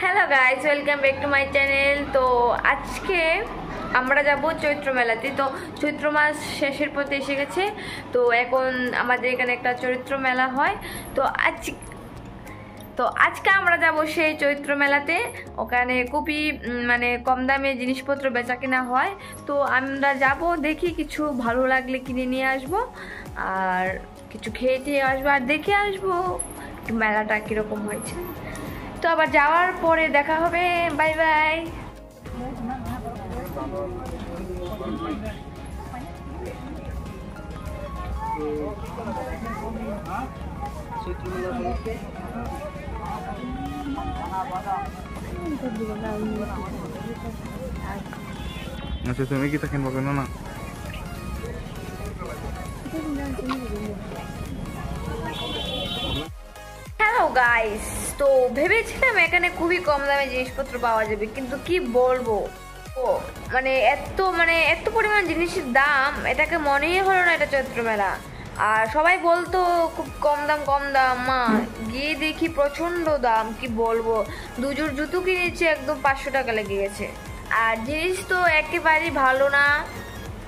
Hello guys, welcome back to my channel. তো আজকে আমরা যাব চৈত্র মেলাতে। তো চৈত্র মাস শেষের পথে এসে গেছে। তো এখন আমাদের এখানে একটা চৈত্র মেলা হয়। তো আজকে আমরা যাব সেই চৈত্র মেলাতে। ওখানে খুবই মানে কম দামে জিনিসপত্র বেচা কেনা হয়। তো আমরা যাব, দেখি কিছু ভালো লাগলে কিনে নিয়ে আসব, আর কিছু খেয়ে টেয়ে আসবো, আর দেখে আসবো মেলাটা কীরকম হয়েছে। তো আবার যাওয়ার পরে দেখা হবে, বাই বাই। আচ্ছা, তুমি কি থাকেন বকেন না? হ্যালো গাইস, তো ভেবেছিলাম এখানে খুবই কম দামে জিনিসপত্র পাওয়া যাবে, কিন্তু কি বলবো, ও এত পরিমাণ জিনিসের দাম, এটাকে মনেই হলো না এটা চৈত্র মেলা। আর সবাই বলতো খুব কম দাম কম দাম, মা গিয়ে দেখি প্রচন্ড দাম, কি বলবো। দুজোর জুতো কিনেছি, একদম 500 টাকা লেগে গেছে। আর জিনিস তো একেবারেই ভালো না,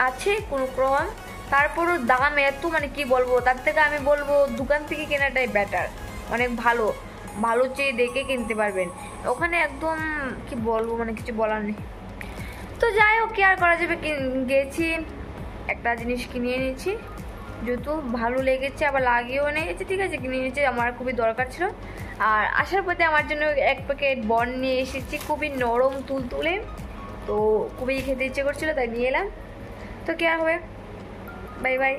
আছে কোনো ক্রম, তারপরও দাম এত, কি বলবো। তার থেকে আমি বলবো দোকান থেকে কেনাটাই বেটার, অনেক ভালো। ভালো চেয়ে দেখে কিনতে পারবেন ওখানে, একদম কি বলবো, কিছু বলার নেই। তো যাই হোক, কি আর করা যাবে, গেছি একটা জিনিস কিনে এনেছি, জুতো ভালো লেগেছে, আবার লাগিয়েও নিয়েছি, ঠিক আছে, কিনে নিয়েছি, আমার খুবই দরকার ছিল। আর আসার পথে আমার জন্য এক প্যাকেট বন নিয়ে এসেছি, খুবই নরম তুলতুলে, তো খুবই খেতে ইচ্ছে করছিল, তাই নিয়ে এলাম। তো কি আর হবে, বাই বাই।